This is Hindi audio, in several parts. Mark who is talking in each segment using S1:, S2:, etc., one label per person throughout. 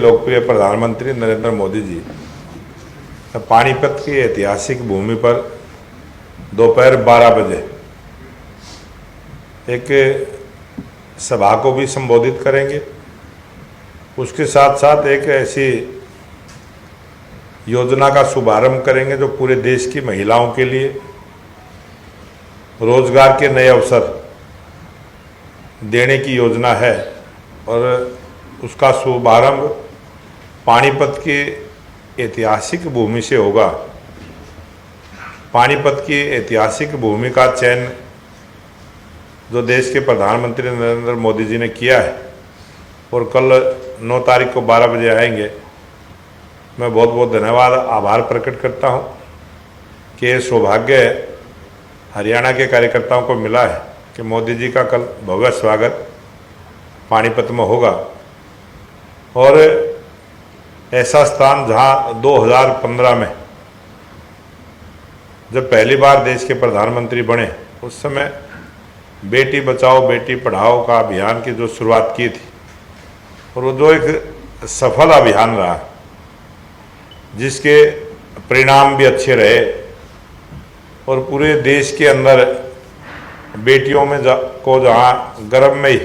S1: लोकप्रिय प्रधानमंत्री नरेंद्र मोदी जी पानीपत की ऐतिहासिक भूमि पर दोपहर 12 बजे एक सभा को भी संबोधित करेंगे। उसके साथ साथ एक ऐसी योजना का शुभारंभ करेंगे जो पूरे देश की महिलाओं के लिए रोजगार के नए अवसर देने की योजना है और उसका शुभारंभ पानीपत की ऐतिहासिक भूमि से होगा। पानीपत की ऐतिहासिक भूमि का चयन जो देश के प्रधानमंत्री नरेंद्र मोदी जी ने किया है और कल 9 तारीख को 12 बजे आएंगे। मैं बहुत बहुत धन्यवाद आभार प्रकट करता हूं कि ये सौभाग्य हरियाणा के कार्यकर्ताओं को मिला है कि मोदी जी का कल भव्य स्वागत पानीपत में होगा और ऐसा स्थान जहां 2015 में जब पहली बार देश के प्रधानमंत्री बने उस समय बेटी बचाओ बेटी पढ़ाओ का अभियान की जो शुरुआत की थी और वो जो एक सफल अभियान रहा जिसके परिणाम भी अच्छे रहे और पूरे देश के अंदर बेटियों में को जहाँ गर्भ में ही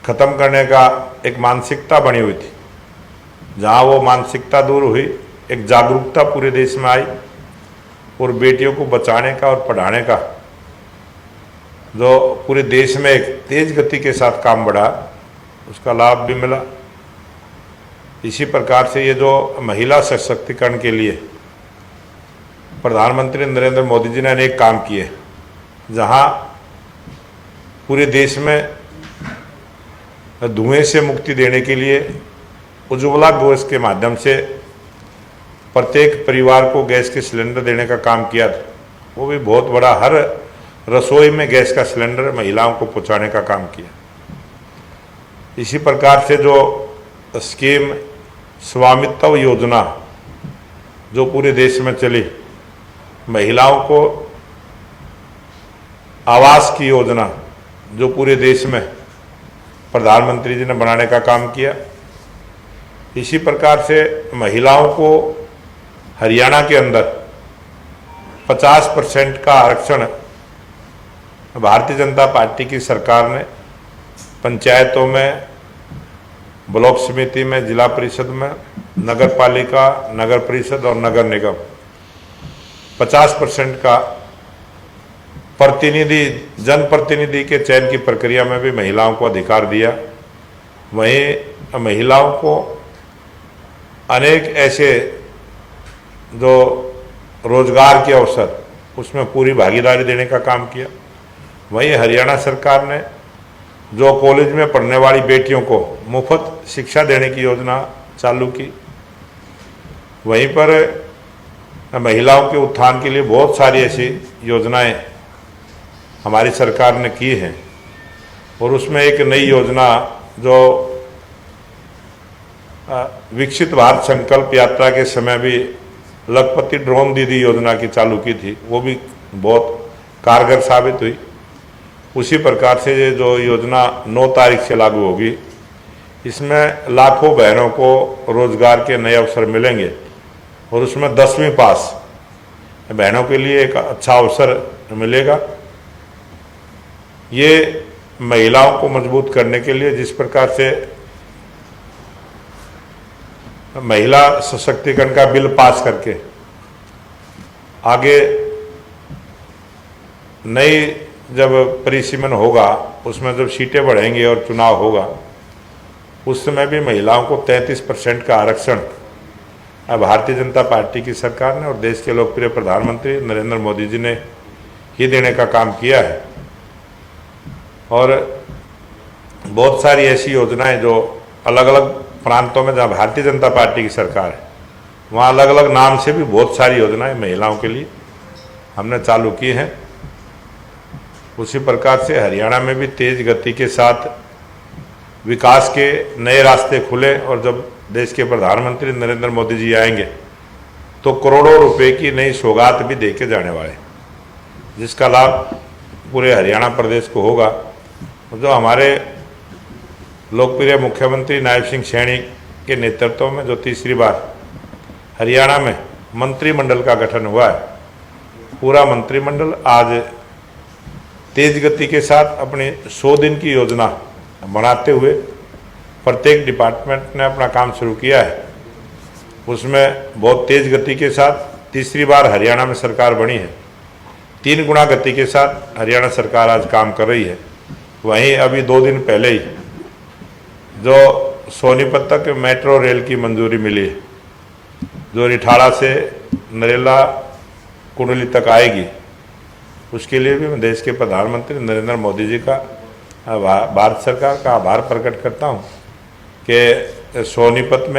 S1: ख़त्म करने का एक मानसिकता बनी हुई थी, जहाँ वो मानसिकता दूर हुई, एक जागरूकता पूरे देश में आई और बेटियों को बचाने का और पढ़ाने का जो पूरे देश में एक तेज गति के साथ काम बढ़ा उसका लाभ भी मिला। इसी प्रकार से ये जो महिला सशक्तिकरण के लिए प्रधानमंत्री नरेंद्र मोदी जी ने अनेक काम किए, जहाँ पूरे देश में धुएं से मुक्ति देने के लिए उज्ज्वला गैस के माध्यम से प्रत्येक परिवार को गैस के सिलेंडर देने का काम किया था। वो भी बहुत बड़ा, हर रसोई में गैस का सिलेंडर महिलाओं को पहुंचाने का काम किया। इसी प्रकार से जो स्कीम स्वामित्व योजना जो पूरे देश में चली, महिलाओं को आवास की योजना जो पूरे देश में प्रधानमंत्री जी ने बनाने का काम किया। इसी प्रकार से महिलाओं को हरियाणा के अंदर 50% का आरक्षण भारतीय जनता पार्टी की सरकार ने पंचायतों में, ब्लॉक समिति में, जिला परिषद में, नगर पालिका, नगर परिषद और नगर निगम 50% का प्रतिनिधि, जनप्रतिनिधि के चयन की प्रक्रिया में भी महिलाओं को अधिकार दिया। वहीं महिलाओं को अनेक ऐसे जो रोजगार के अवसर उसमें पूरी भागीदारी देने का काम किया। वहीं हरियाणा सरकार ने जो कॉलेज में पढ़ने वाली बेटियों को मुफ्त शिक्षा देने की योजना चालू की। वहीं पर महिलाओं के उत्थान के लिए बहुत सारी ऐसी योजनाएं हमारी सरकार ने की हैं और उसमें एक नई योजना जो विकसित भारत संकल्प यात्रा के समय भी लखपति ड्रोन दीदी योजना की चालू की थी, वो भी बहुत कारगर साबित हुई। उसी प्रकार से ये जो योजना 9 तारीख से लागू होगी, इसमें लाखों बहनों को रोजगार के नए अवसर मिलेंगे और उसमें 10वीं पास बहनों के लिए एक अच्छा अवसर मिलेगा। ये महिलाओं को मजबूत करने के लिए जिस प्रकार से महिला सशक्तिकरण का बिल पास करके आगे नई जब परिसीमन होगा, उसमें जब सीटें बढ़ेंगी और चुनाव होगा, उस समय भी महिलाओं को 33% का आरक्षण भारतीय जनता पार्टी की सरकार ने और देश के लोकप्रिय प्रधानमंत्री नरेंद्र मोदी जी ने ही देने का काम किया है। और बहुत सारी ऐसी योजनाएं जो अलग अलग प्रांतों में जहाँ भारतीय जनता पार्टी की सरकार है, वहाँ अलग अलग नाम से भी बहुत सारी योजनाएं महिलाओं के लिए हमने चालू की हैं। उसी प्रकार से हरियाणा में भी तेज गति के साथ विकास के नए रास्ते खुले और जब देश के प्रधानमंत्री नरेंद्र मोदी जी आएंगे तो करोड़ों रुपए की नई सौगात भी देके जाने वाले, जिसका लाभ पूरे हरियाणा प्रदेश को होगा। जो हमारे लोकप्रिय मुख्यमंत्री नायब सिंह सैनी के नेतृत्व में जो तीसरी बार हरियाणा में मंत्रिमंडल का गठन हुआ है, पूरा मंत्रिमंडल आज तेज गति के साथ अपनी 100 दिन की योजना बनाते हुए प्रत्येक डिपार्टमेंट ने अपना काम शुरू किया है। उसमें बहुत तेज गति के साथ तीसरी बार हरियाणा में सरकार बनी है। 3 गुना गति के साथ हरियाणा सरकार आज काम कर रही है। वहीं अभी 2 दिन पहले ही जो सोनीपत तक मेट्रो रेल की मंजूरी मिली है, जो रिठाड़ा से नरेला कुंडली तक आएगी, उसके लिए भी मैं देश के प्रधानमंत्री नरेंद्र मोदी जी का, भारत सरकार का आभार प्रकट करता हूं कि सोनीपत में